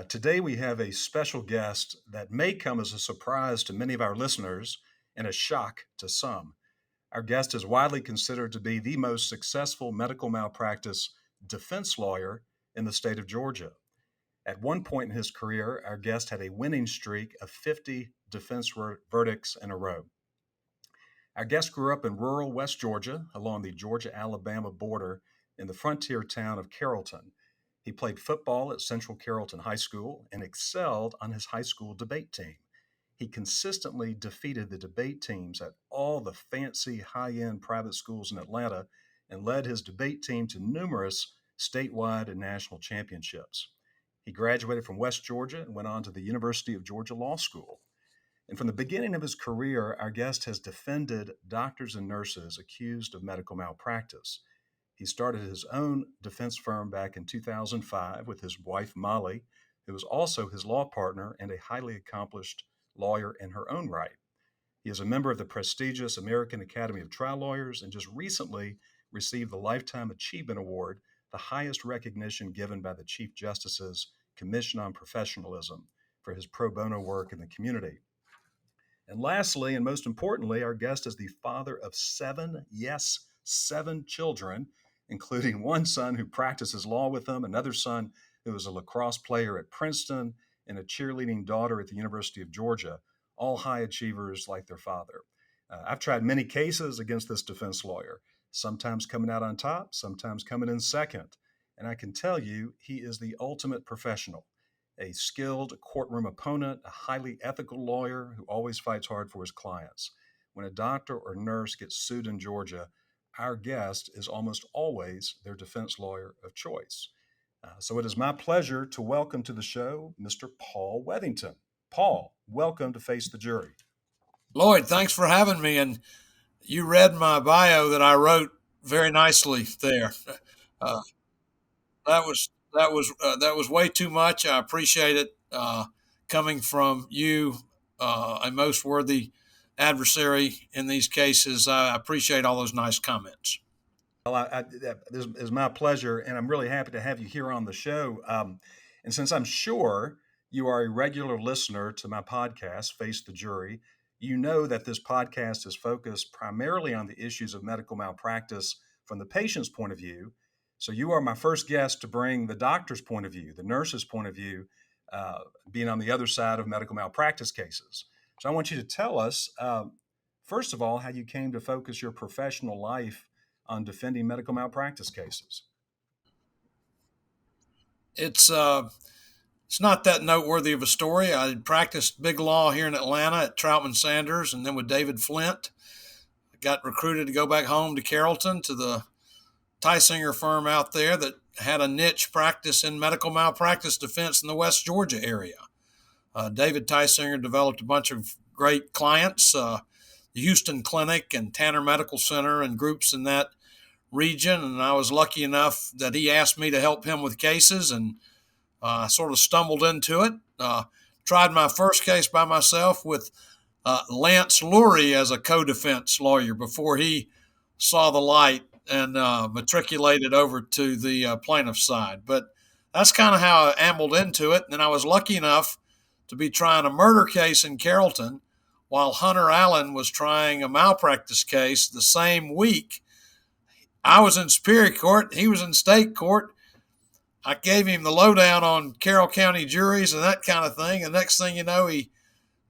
Today, we have a special guest that may come as a surprise to many of our listeners and a shock to some. Our guest is widely considered to be the most successful medical malpractice defense lawyer in the state of Georgia. At one point in his career, our guest had a winning streak of 50 defense verdicts in a row. Our guest grew up in rural West Georgia along the Georgia Alabama border in the frontier town of Carrollton. He played football at Central Carrollton High School and excelled on his high school debate team. He consistently defeated the debate teams at all the fancy high end private schools in Atlanta and led his debate team to numerous statewide and national championships. He graduated from West Georgia and went on to the University of Georgia Law School. And from the beginning of his career, our guest has defended doctors and nurses accused of medical malpractice. He started his own defense firm back in 2005 with his wife, Molly, who was also his law partner and a highly accomplished lawyer in her own right. He is a member of the prestigious American Academy of Trial Lawyers and just recently received the Lifetime Achievement Award, the highest recognition given by the Chief Justice's Commission on Professionalism, for his pro bono work in the community. And lastly, and most importantly, our guest is the father of seven, yes, seven children, including one son who practices law with him, another son who is a lacrosse player at Princeton, and a cheerleading daughter at the University of Georgia, all high achievers like their father. I've tried many cases against this defense lawyer, sometimes coming out on top, sometimes coming in second. And I can tell you, he is the ultimate professional, a skilled courtroom opponent, a highly ethical lawyer who always fights hard for his clients. When a doctor or nurse gets sued in Georgia, our guest is almost always their defense lawyer of choice. So it is my pleasure to welcome to the show Mr. Paul Weathington. Paul, welcome to Face the Jury. Lloyd, thanks for having me. And you read my bio that I wrote very nicely there. Uh, that was way too much. I appreciate it coming from you, a most worthy adversary in these cases. I appreciate all those nice comments. Well, this is my pleasure, and I'm really happy to have you here on the show. And since I'm sure you are a regular listener to my podcast, Face the Jury, you know that this podcast is focused primarily on the issues of medical malpractice from the patient's point of view. So you are my first guest to bring the doctor's point of view, the nurse's point of view, being on the other side of medical malpractice cases. So I want you to tell us, first of all, how you came to focus your professional life on defending medical malpractice cases. It's not that noteworthy of a story. I practiced big law here in Atlanta at Troutman Sanders and then with David Flint. I got recruited to go back home to Carrollton to the Tysinger firm out there that had a niche practice in medical malpractice defense in the West Georgia area. David Tysinger developed a bunch of great clients, the Houston Clinic and Tanner Medical Center and groups in that region. And I was lucky enough that he asked me to help him with cases, and I sort of stumbled into it. Tried my first case by myself with Lance Lurie as a co-defense lawyer before he saw the light and matriculated over to the plaintiff's side. But that's kind of how I ambled into it. And then I was lucky enough to be trying a murder case in Carrollton while Hunter Allen was trying a malpractice case the same week. I was in Superior Court. He was in state court. I gave him the lowdown on Carroll County juries and that kind of thing. And next thing you know, he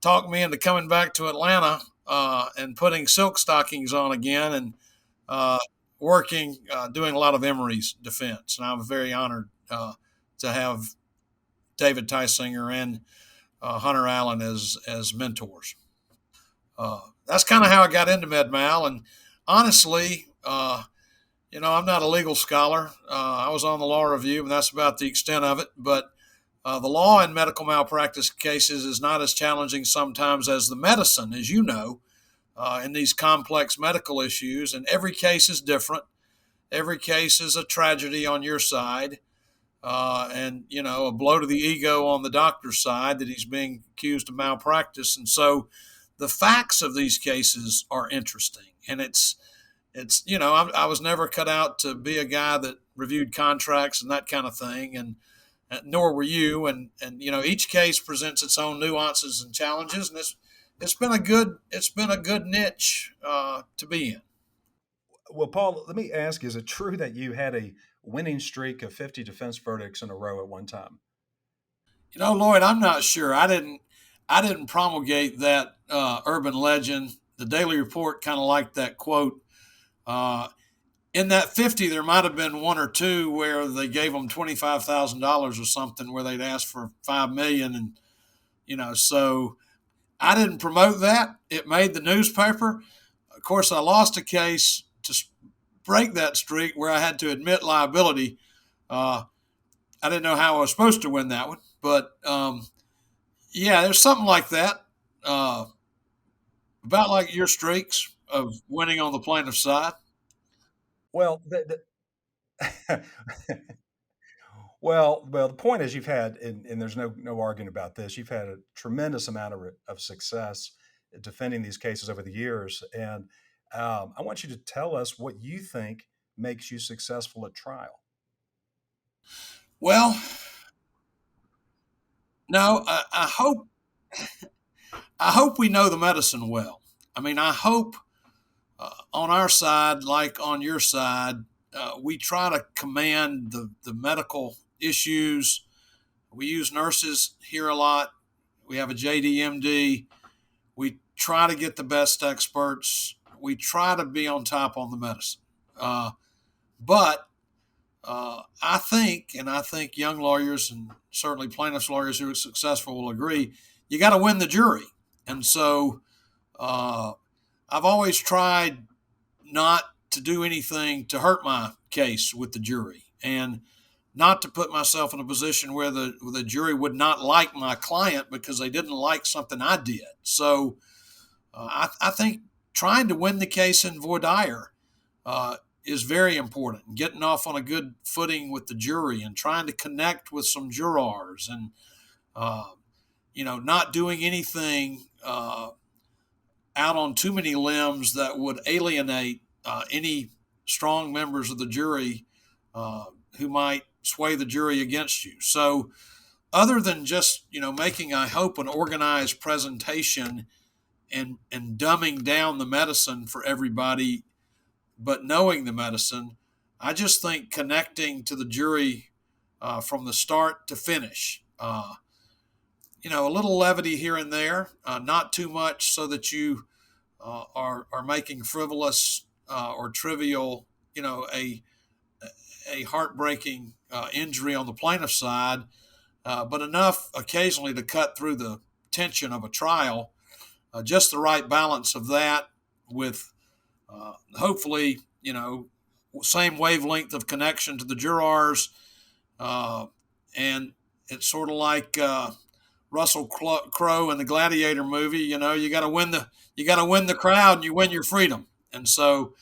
talked me into coming back to Atlanta and putting silk stockings on again and working, doing a lot of Emory's defense. And I'm very honored to have David Tysinger and Hunter Allen as mentors. That's kind of how I got into MedMal. And honestly, I'm not a legal scholar. I was on the law review, and that's about the extent of it. But the law in medical malpractice cases is not as challenging sometimes as the medicine, as you know, in these complex medical issues. And every case is different. Every case is a tragedy on your side. And a blow to the ego on the doctor's side that he's being accused of malpractice. And so the facts of these cases are interesting. And I was never cut out to be a guy that reviewed contracts and that kind of thing. And nor were you. And each case presents its own nuances and challenges, and it's been a good niche to be in. Well, Paul, let me ask, is it true that you had a winning streak of 50 defense verdicts in a row at one time? Lloyd, I'm not sure. I didn't promulgate that urban legend. The Daily Report kind of liked that quote. Uh, in that 50, there might have been one or two where they gave them $25,000 or something, where they'd asked for 5 million, and so I didn't promote that. It made the newspaper. Of course, I lost a case to break that streak where I had to admit liability. Uh, I didn't know how I was supposed to win that one, but yeah, there's something like that. Uh, about like your streaks of winning on the plaintiff side. Well, well, the point is you've had, and there's no arguing about this. You've had a tremendous amount of success defending these cases over the years, and I want you to tell us what you think makes you successful at trial. Well, no, I hope we know the medicine well. I mean, I hope on our side, like on your side, we try to command the medical issues. We use nurses here a lot. We have a JDMD. We try to get the best experts. We try to be on top on the medicine. But I think young lawyers and certainly plaintiffs' lawyers who are successful will agree, you got to win the jury. And so uh, I've always tried not to do anything to hurt my case with the jury, and not to put myself in a position where the jury would not like my client because they didn't like something I did. So I think trying to win the case in voir dire uh, is very important. Getting off on a good footing with the jury and trying to connect with some jurors, and uh, not doing anything out on too many limbs that would alienate any strong members of the jury uh, who might sway the jury against you. So, other than just making, I hope, an organized presentation and dumbing down the medicine for everybody, but knowing the medicine, I just think connecting to the jury from the start to finish. A little levity here and there, not too much, so that you are making frivolous or trivial, a heartbreaking injury on the plaintiff side, but enough occasionally to cut through the tension of a trial. Just the right balance of that with hopefully, same wavelength of connection to the jurors, uh, and it's sort of like Russell Crowe in the Gladiator movie. You got to win the crowd, and you win your freedom. And so,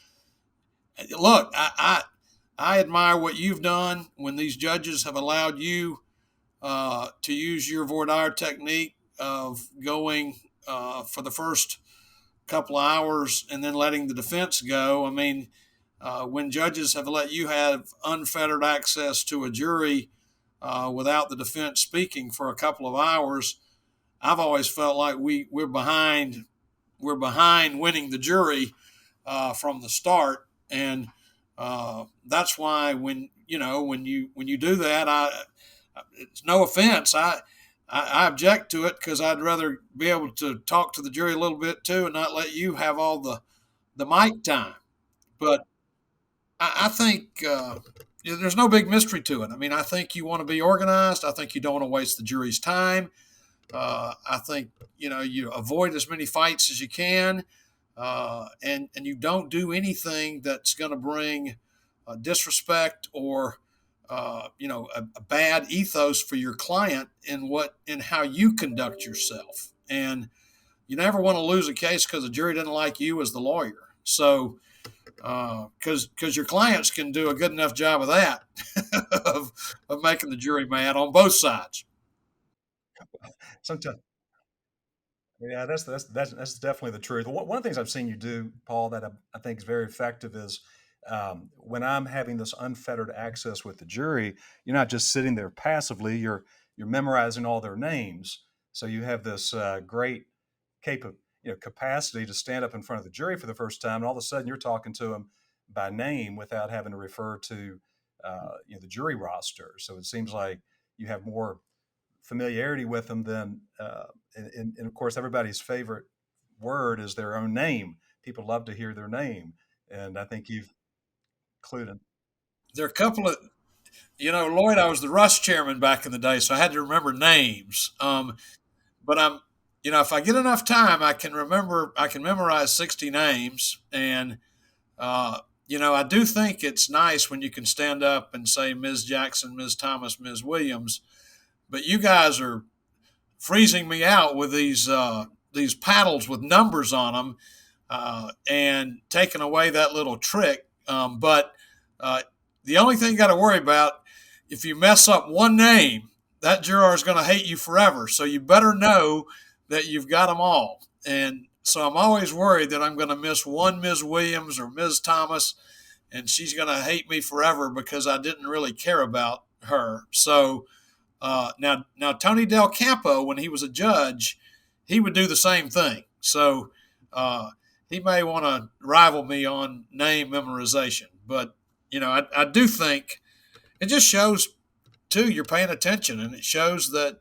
look, I admire what you've done when these judges have allowed you to use your voir dire technique of going for the first couple of hours and then letting the defense go. I mean, when judges have let you have unfettered access to a jury without the defense speaking for a couple of hours, I've always felt like we're behind. We're behind winning the jury from the start, and that's why when you do that, it's no offense. I object to it because I'd rather be able to talk to the jury a little bit too, and not let you have all the mic time. But I think there's no big mystery to it. I mean, I think you want to be organized. I think you don't want to waste the jury's time. I think you avoid as many fights as you can, and you don't do anything that's going to bring disrespect or a bad ethos for your client in how you conduct yourself. And you never want to lose a case because the jury didn't like you as the lawyer. So because your clients can do a good enough job of that of making the jury mad on both sides. Sometimes, yeah, that's definitely the truth. One of the things I've seen you do, Paul, that I think is very effective is When I'm having this unfettered access with the jury, you're not just sitting there passively. You're memorizing all their names. So you have this great capacity to stand up in front of the jury for the first time, and all of a sudden you're talking to them by name without having to refer to the jury roster. So it seems like you have more familiarity with them than, and of course, everybody's favorite word is their own name. People love to hear their name, and I think you've included. There are a couple of, Lloyd, I was the Rush chairman back in the day, so I had to remember names. But if I get enough time, I can memorize 60 names. And, I do think it's nice when you can stand up and say Ms. Jackson, Ms. Thomas, Ms. Williams. But you guys are freezing me out with these paddles with numbers on them, and taking away that little trick. But the only thing you got to worry about, if you mess up one name, that juror is going to hate you forever. So you better know that you've got them all. And so I'm always worried that I'm going to miss one Ms. Williams or Ms. Thomas, and she's going to hate me forever because I didn't really care about her. So now Tony Del Campo, when he was a judge, he would do the same thing. So he may want to rival me on name memorization, but I do think it just shows too you're paying attention, and it shows that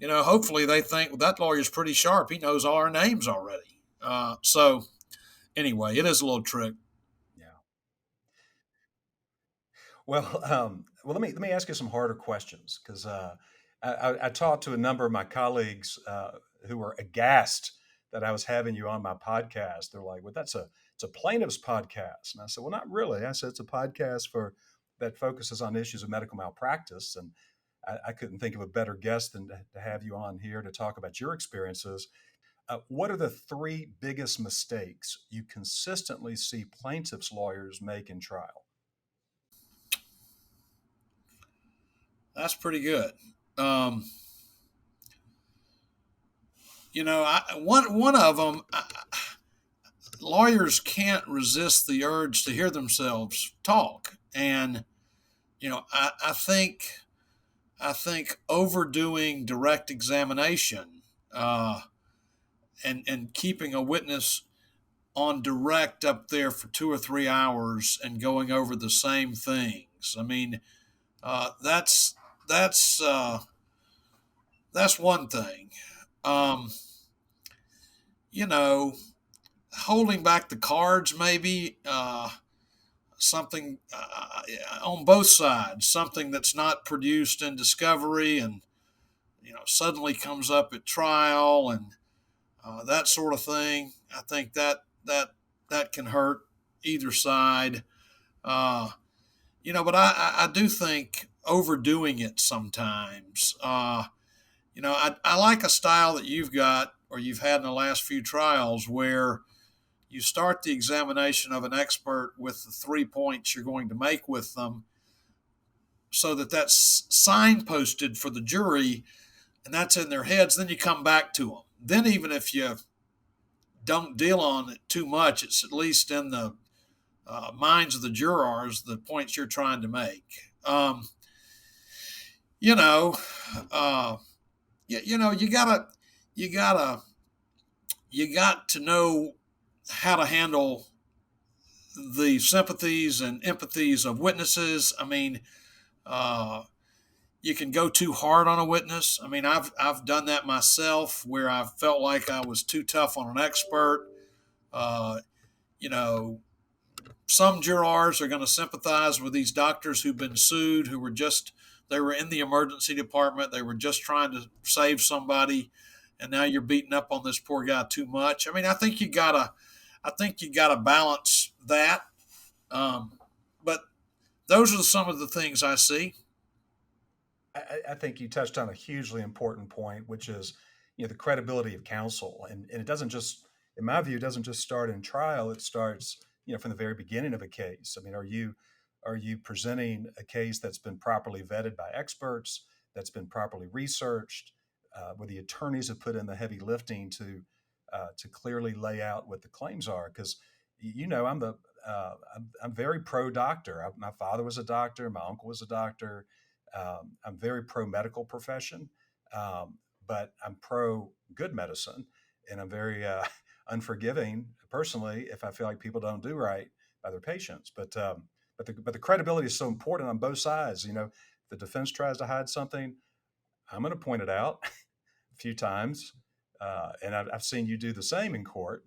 hopefully they think, well, that lawyer's pretty sharp. He knows all our names already. So anyway, it is a little trick. Yeah. Well, let me ask you some harder questions because I talked to a number of my colleagues who were aghast that I was having you on my podcast. They're like, "Well, it's a plaintiff's podcast," and I said, "Well, not really." I said, "It's a podcast for that focuses on issues of medical malpractice," and I couldn't think of a better guest than to have you on here to talk about your experiences. What are the three biggest mistakes you consistently see plaintiffs' lawyers make in trial? That's pretty good. Um, one of them, lawyers can't resist the urge to hear themselves talk, and I think overdoing direct examination, and keeping a witness on direct up there for 2 or 3 hours and going over the same things. I mean, that's that's uh, that's one thing. Um, you know, Holding back the cards, maybe something on both sides, something that's not produced in discovery, and suddenly comes up at trial, and that sort of thing. I think that can hurt either side. Uh, but I do think overdoing it sometimes. I like a style that you've got or you've had in the last few trials where you start the examination of an expert with the 3 points you're going to make with them, so that that's signposted for the jury and that's in their heads. Then you come back to them. Then, even if you don't deal on it too much, it's at least in the minds of the jurors the points you're trying to make. You know, uh, you gotta, you gotta, you got to know how to handle the sympathies and empathies of witnesses. I mean, uh, you can go too hard on a witness. I mean, I've done that myself where I felt like I was too tough on an expert. Uh, you know, some jurors are going to sympathize with these doctors who've been sued, who were just they were in the emergency department, they were just trying to save somebody, and now you're beating up on this poor guy too much. I mean, I think you gotta balance that. But those are some of the things I see. I think you touched on a hugely important point, which is the credibility of counsel, and it doesn't just, in my view, it doesn't just start in trial. It starts from the very beginning of a case. I mean, are you presenting a case that's been properly vetted by experts, that's been properly researched, where the attorneys have put in the heavy lifting to clearly lay out what the claims are? Because I'm I'm very pro doctor. My father was a doctor. My uncle was a doctor. I'm very pro medical profession, um, but I'm pro good medicine, and I'm very unforgiving personally if I feel like people don't do right by their patients. But the credibility is so important on both sides. If the defense tries to hide something, I'm going to point it out a few times, and I've seen you do the same in court.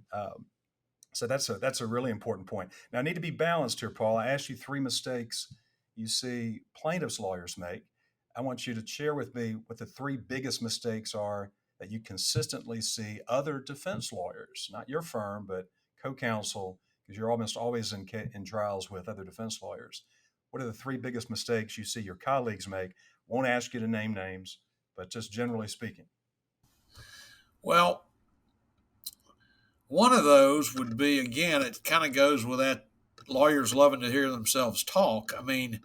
So that's a really important point. Now I need to be balanced here, Paul. I asked you three mistakes you see plaintiffs' lawyers make. I want you to share with me what the three biggest mistakes are that you consistently see other defense lawyers, not your firm, but co-counsel, because you're almost always in trials with other defense lawyers. What are the three biggest mistakes you see your colleagues make? Won't ask you to name names, but just generally speaking. Well, one of those would be, again, it kind of goes with that lawyers loving to hear themselves talk. I mean,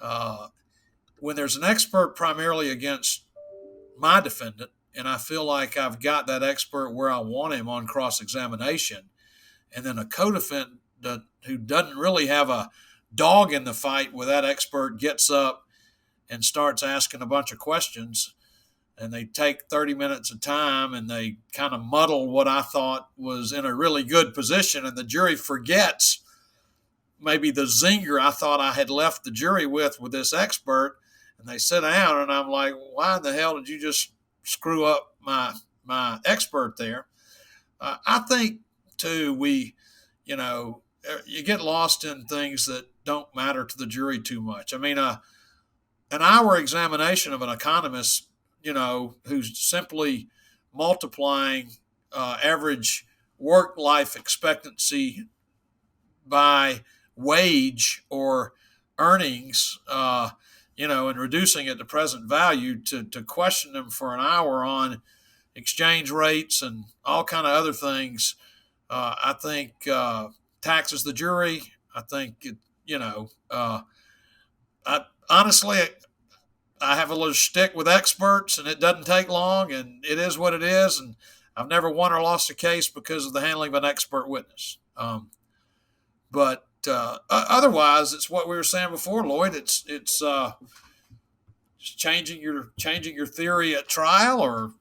uh, when there's an expert primarily against my defendant, and I feel like I've got that expert where I want him on cross examination, and then a co-defendant who doesn't really have a dog in the fight with that expert gets up and starts asking a bunch of questions, and they take 30 minutes of time and they kind of muddle what I thought was in a really good position, and the jury forgets maybe the zinger I thought I had left the jury with this expert, and they sit down, and I'm like, why in the hell did you just screw up my expert there? I think too, you know, you get lost in things that don't matter to the jury too much. I mean, an hour examination of an economist, who's simply multiplying average work life expectancy by wage or earnings, and reducing it to present value, to question them for an hour on exchange rates and all kind of other things, I think taxes the jury. I think I honestly, I have a little shtick with experts, and it doesn't take long, and it is what it is. And I've never won or lost a case because of the handling of an expert witness. But otherwise, it's what we were saying before, Lloyd. It's just changing your theory at trial, or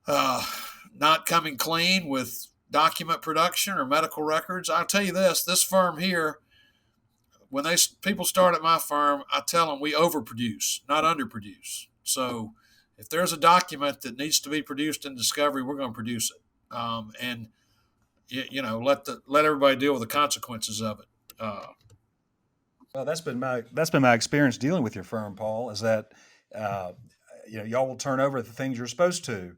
uh, not coming clean with document production or medical records. I'll tell you this firm here, when people start at my firm, I tell them we overproduce, not underproduce. So if there's a document that needs to be produced in discovery, we're going to produce it, and let everybody deal with the consequences of it. Well, that's been my experience dealing with your firm, Paul. Is that uh, y'all will turn over the things you're supposed to,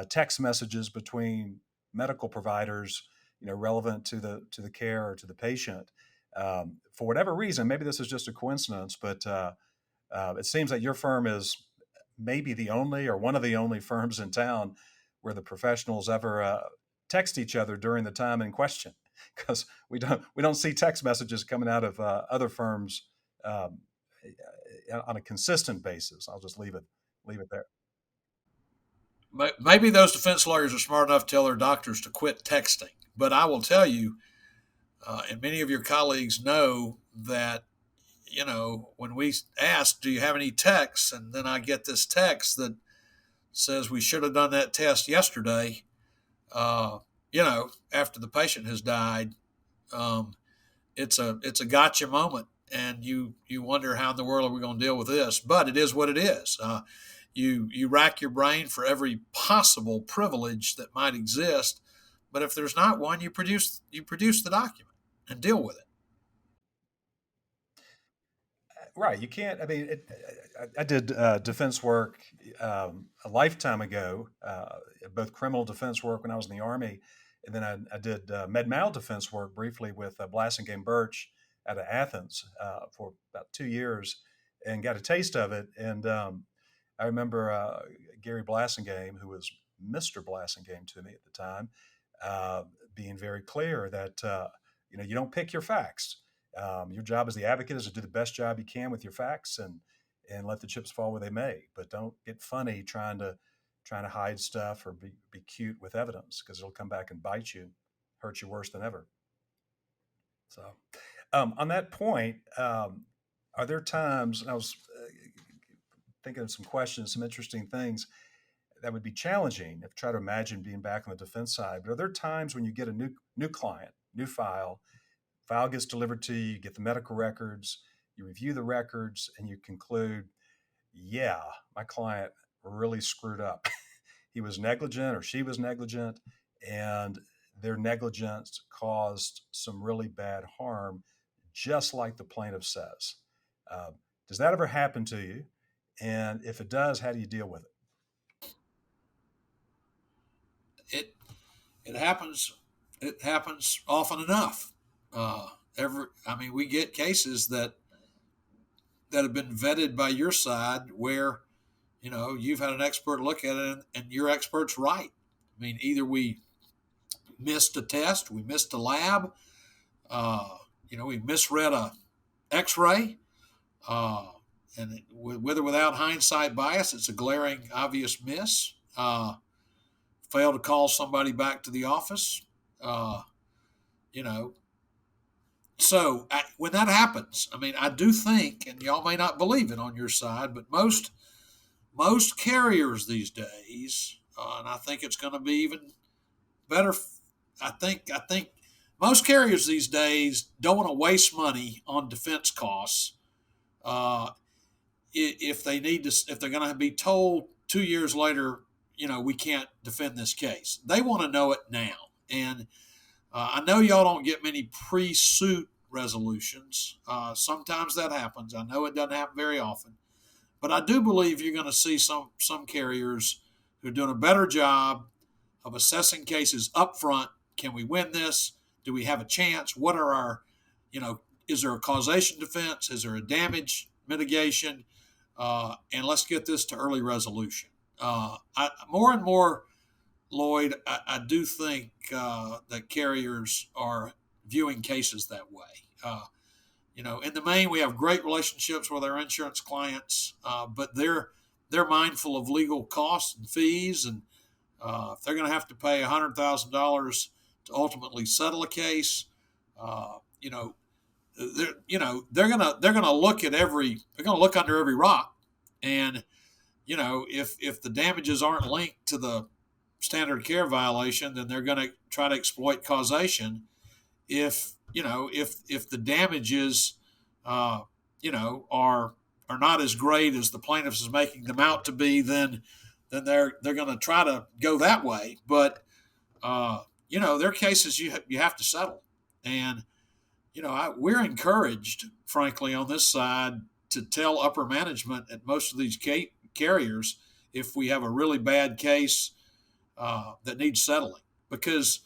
text messages between medical providers, relevant to the care or to the patient. For whatever reason, maybe this is just a coincidence, but it seems that your firm is maybe the only or one of the only firms in town where the professionals ever text each other during the time in question, because we don't see text messages coming out of other firms um, on a consistent basis. I'll just leave it there. Maybe those defense lawyers are smart enough to tell their doctors to quit texting. But I will tell you, and many of your colleagues know that, when we ask, do you have any texts? And then I get this text that says we should have done that test yesterday, after the patient has died. Um, it's a gotcha moment, and you wonder how in the world are we going to deal with this. But it is what it is. You rack your brain for every possible privilege that might exist, but if there's not one, you produce the document and deal with it. Right. You can't. I mean, I did defense work a lifetime ago, both criminal defense work when I was in the Army, and then I did med mal defense work briefly with Blasingame Birch out of Athens for about 2 years, and got a taste of it. And I remember Gary Blasingame, who was Mr. Blasingame to me at the time, uh, being very clear that you don't pick your facts. Your job as the advocate is to do the best job you can with your facts, and let the chips fall where they may. But don't get funny trying to hide stuff or be cute with evidence, because it'll come back and bite you, hurt you worse than ever. So, on that point, are there times, and I was thinking of some questions, some interesting things that would be challenging if try to imagine being back on the defense side. But are there times when you get a new client, new file gets delivered to you, you get the medical records, you review the records, and you conclude, yeah, my client really screwed up. He was negligent or she was negligent, and their negligence caused some really bad harm, just like the plaintiff says. Uh, does that ever happen to you? And if it does, how do you deal with it? It it happens. It happens often enough. I mean, we get cases that have been vetted by your side where you've had an expert look at it and your expert's right. I mean, either we missed a test, we missed a lab, uh, we misread a X-ray, uh, and with or without hindsight bias, it's a glaring, obvious miss. Fail to call somebody back to the office. Uh, you know, when that happens, I mean, I do think, and y'all may not believe it on your side, but most carriers these days, and I think it's going to be even better. I think most carriers these days don't want to waste money on defense costs. Uh, if they're going to be told 2 years later, we can't defend this case. They want to know it now. And I know y'all don't get many pre-suit resolutions. Sometimes that happens. I know it doesn't happen very often, but I do believe you're going to see some carriers who are doing a better job of assessing cases up front. Can we win this? Do we have a chance? What are our, is there a causation defense? Is there a damage mitigation? And let's get this to early resolution. More and more, Lloyd, I do think that carriers are viewing cases that way. In the main, we have great relationships with our insurance clients, but they're mindful of legal costs and fees, and if they're going to have to pay $100,000 to ultimately settle a case, uh, you know, they're gonna look under every rock, and if the damages aren't linked to the standard care violation, then they're going to try to exploit causation. If the damages, are not as great as the plaintiffs is making them out to be, then they're going to try to go that way. But there are cases you have to settle, and we're encouraged, frankly, on this side to tell upper management at most of these carriers if we have a really bad case that needs settling. Because,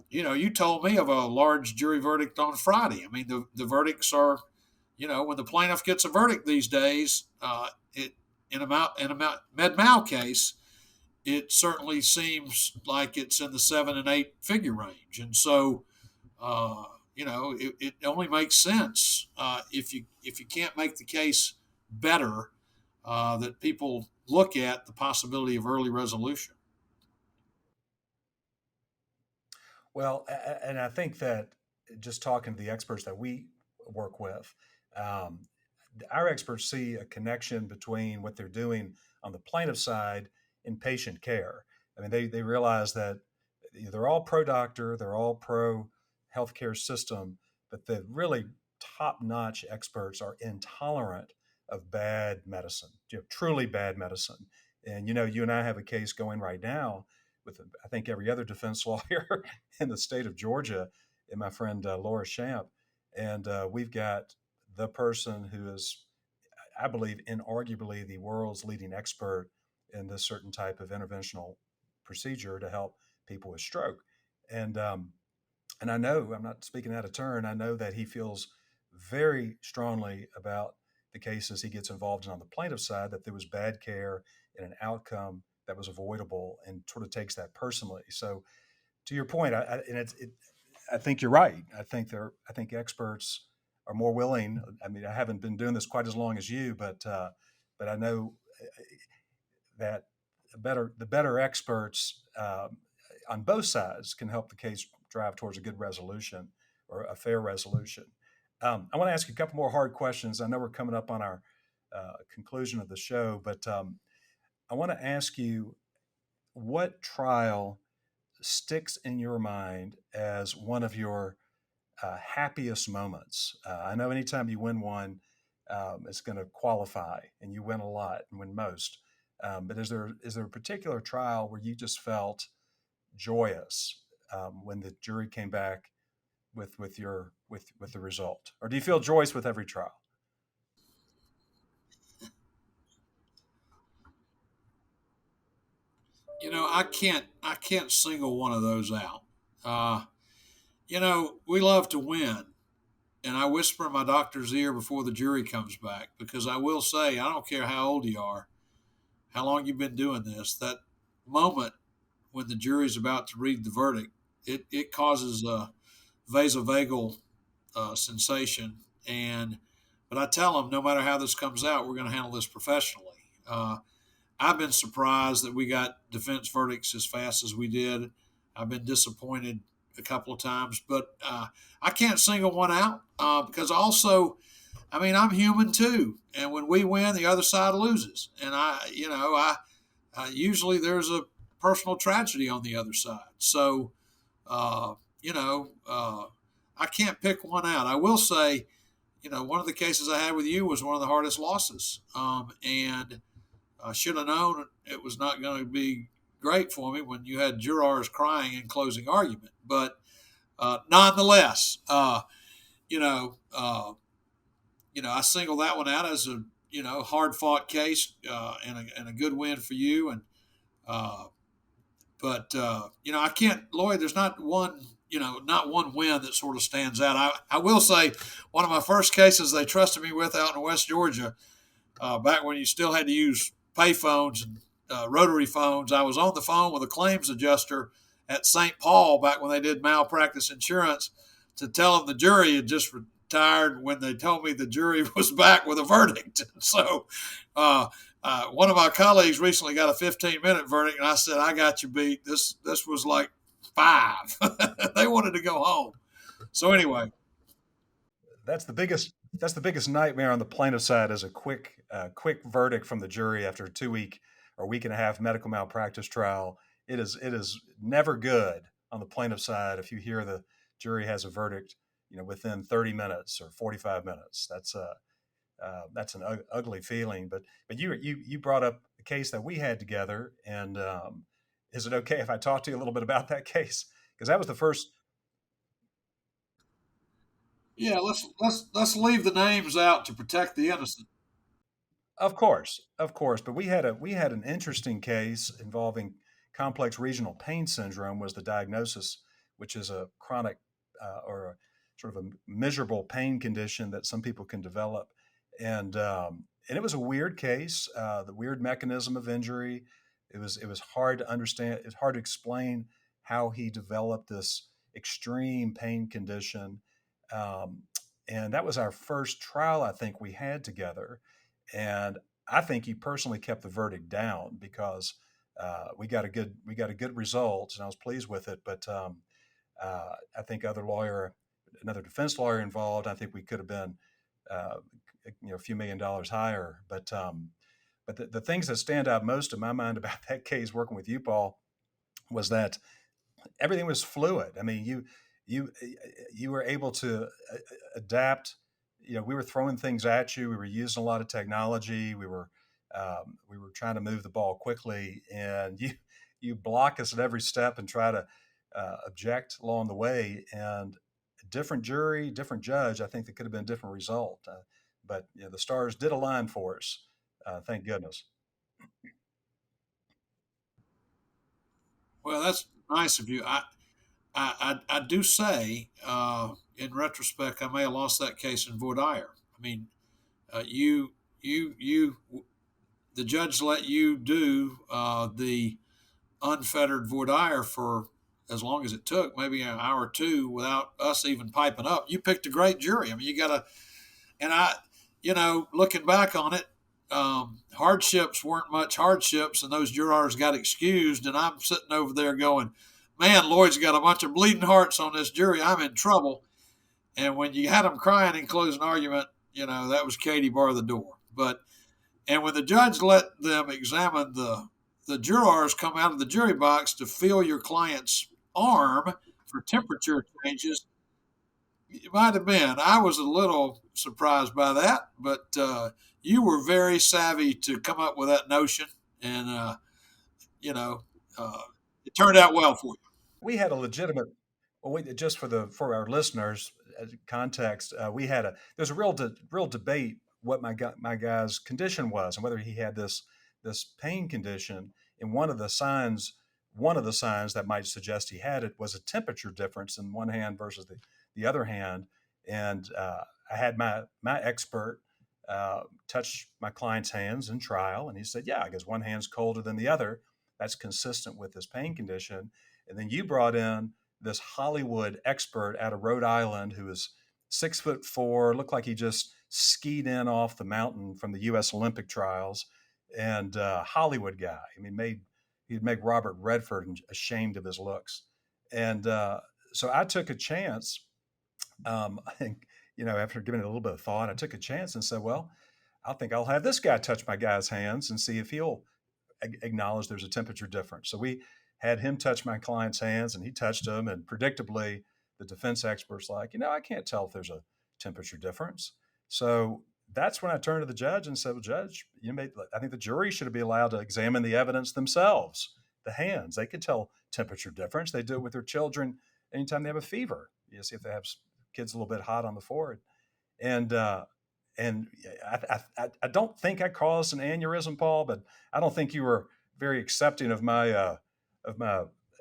you told me of a large jury verdict on Friday. I mean, the verdicts are, when the plaintiff gets a verdict these days, in a med mal case, it certainly seems like it's in the 7 and 8 figure range. And so, it only makes sense if you can't make the case better, that people look at the possibility of early resolution. Well, and I think that just talking to the experts that we work with, um, our experts see a connection between what they're doing on the plaintiff side and patient care. I mean, they realize that they're all pro doctor, they're all pro healthcare system, but the really top notch experts are intolerant of bad medicine, truly bad medicine. And you and I have a case going right now with I think every other defense lawyer in the state of Georgia, and my friend Laura Shamp, and we've got the person who is, I believe, inarguably the world's leading expert in this certain type of interventional procedure to help people with stroke. And and I know I'm not speaking out of turn. I know that he feels very strongly about the cases he gets involved in on the plaintiff side, that there was bad care and an outcome that was avoidable, and sort of takes that personally. So, to your point, I think you're right. I think experts are more willing. I mean, I haven't been doing this quite as long as you, but I know that the better experts on both sides can help the case drive towards a good resolution, or a fair resolution. I want to ask you a couple more hard questions. I know we're coming up on our conclusion of the show, but I want to ask you what trial sticks in your mind as one of your happiest moments? I know anytime you win one, it's going to qualify, and you win a lot and win most. But is there a particular trial where you just felt joyous when the jury came back with the result, or do you feel joyous with every trial? I can't single one of those out. Uh, we love to win, and I whisper in my doctor's ear before the jury comes back, because I will say, I don't care how old you are, how long you've been doing this, that moment when the jury's about to read the verdict, it causes a vasovagal sensation. But I tell them, no matter how this comes out, we're going to handle this professionally. I've been surprised that we got defense verdicts as fast as we did. I've been disappointed a couple of times, but I can't single one out, because also, I mean, I'm human too, and when we win, the other side loses, and usually there's a personal tragedy on the other side. So, uh, you know, uh, I can't pick one out. I will say, one of the cases I had with you was one of the hardest losses, and I should have known it was not going to be great for me when you had jurors crying in closing argument. But nonetheless, you know, uh, I single that one out as a hard fought case, and a good win for you. And uh, but I can't, Lloyd. There's not one win that sort of stands out. I will say, one of my first cases they trusted me with out in West Georgia, back when you still had to use pay phones and rotary phones. I was on the phone with a claims adjuster at St. Paul back when they did malpractice insurance, to tell them the jury had just retired when they told me the jury was back with a verdict. So one of my colleagues recently got a 15-minute verdict, and I said, "I got you beat. This was like 5." They wanted to go home. So anyway, That's the biggest nightmare on the plaintiff side, is a quick verdict from the jury after a 2 week or week and a half medical malpractice trial. It is never good on the plaintiff side if you hear the jury has a verdict, within 30 minutes or 45 minutes. That's an ugly feeling. But you brought up the case that we had together, and is it okay if I talk to you a little bit about that case? Because that was the first. yeah, let's leave the names out to protect the innocent. Of course, of course, but we had an interesting case involving complex regional pain syndrome was the diagnosis, which is a chronic or a sort of a miserable pain condition that some people can develop, and it was a weird case, the weird mechanism of injury. It was hard to understand. It's hard to explain how he developed this extreme pain condition, um, and that was our first trial I think we had together, and I think you personally kept the verdict down because we got a good result, and I was pleased with it. But I think another defense lawyer involved. I think we could have been uh, a few $1 million higher. But the things that stand out most in my mind about that case, working with you, Paul, was that everything was fluid. I mean, you you were able to adapt. We were throwing things at you. We were using a lot of technology. We were trying to move the ball quickly, and you block us at every step and try to object along the way. And a different jury, different judge. I think there could have been a different result. But the stars did align for us. Thank goodness. Well, that's nice of you. I do say, in retrospect, I may have lost that case in voir dire. I mean, you, the judge let you do the unfettered voir dire for as long as it took, maybe an hour or two, without us even piping up. You picked a great jury. I mean, you got to, and looking back on it, hardships weren't much hardships, and those jurors got excused. And I'm sitting over there going, "Man, Lloyd's got a bunch of bleeding hearts on this jury. I'm in trouble." And when you had them crying in closing argument, that was Katie bar the door. And when the judge let them examine the jurors come out of the jury box to feel your client's arm for temperature changes, it might have been. I was a little surprised by that, but you were very savvy to come up with that notion, and you know, uh, it turned out well for you. We had a legitimate. Well, just for our listeners context, we had there's a real debate what my guy's condition was and whether he had this pain condition. And one of the signs that might suggest he had it was a temperature difference in one hand versus the other hand. And I had my expert touch my client's hands in trial, and he said, "Yeah, I guess one hand's colder than the other. That's consistent with this pain condition." And then you brought in this Hollywood expert out of Rhode Island who was 6'4", looked like he just skied in off the mountain from the U.S. Olympic trials, and Hollywood guy. I mean, he'd make Robert Redford ashamed of his looks. And so I took a chance. I think, after giving it a little bit of thought, I took a chance and said, well, I think I'll have this guy touch my guy's hands and see if he'll acknowledge there's a temperature difference. So we had him touch my client's hands, and he touched them. And predictably, the defense expert's like, I can't tell if there's a temperature difference. So that's when I turned to the judge and said, well, Judge, I think the jury should be allowed to examine the evidence themselves, the hands. They could tell temperature difference. They do it with their children anytime they have a fever. You see if they have kids a little bit hot on the forehead. And and I don't think I caused an aneurysm, Paul, but I don't think you were very accepting of my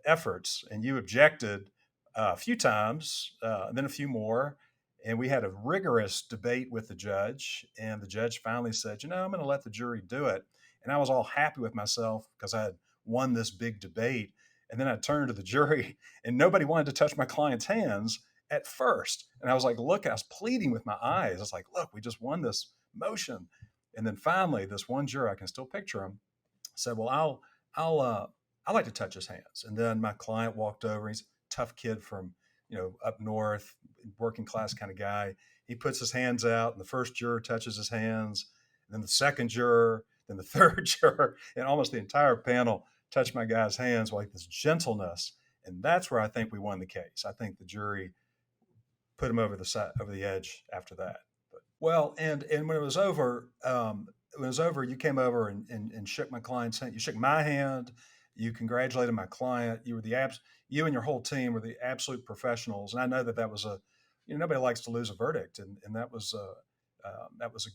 efforts, and you objected a few times, then a few more, and we had a rigorous debate with the judge. And the judge finally said, I'm going to let the jury do it. And I was all happy with myself because I had won this big debate. And then I turned to the jury, and nobody wanted to touch my client's hands at first. And I was like, look, I was pleading with my eyes. I was like, look, we just won this motion. And then finally, this one juror, I can still picture him, said, well, I like to touch his hands. And then my client walked over. He's a tough kid from, up north, working class kind of guy. He puts his hands out, and the first juror touches his hands, and then the second juror, then the third juror, and almost the entire panel touched my guy's hands with like this gentleness. And that's where I think we won the case. I think the jury put him over the edge after that. Well, and when it was over, you came over and shook my client's hand. You shook my hand. You congratulated my client. You and your whole team were the absolute professionals. And I know that was nobody likes to lose a verdict, and that was a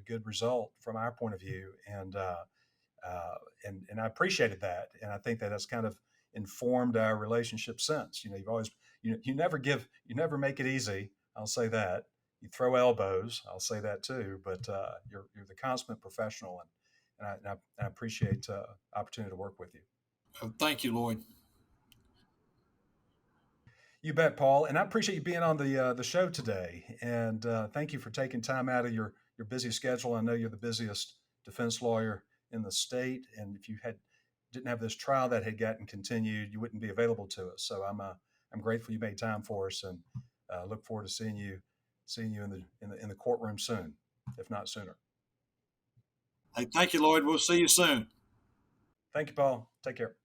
good result from our point of view. And I appreciated that, and I think that has kind of informed our relationship since. You've always you never make it easy. I'll say that. You throw elbows. I'll say that too. But you're the consummate professional, and I appreciate opportunity to work with you. Thank you, Lloyd. You bet, Paul. And I appreciate you being on the show today. And thank you for taking time out of your busy schedule. I know you're the busiest defense lawyer in the state, and if you didn't have this trial that had gotten continued, you wouldn't be available to us. So I'm grateful you made time for us, and look forward to seeing you in the courtroom soon, if not sooner. Hey, thank you, Lloyd. We'll see you soon. Thank you, Paul. Take care.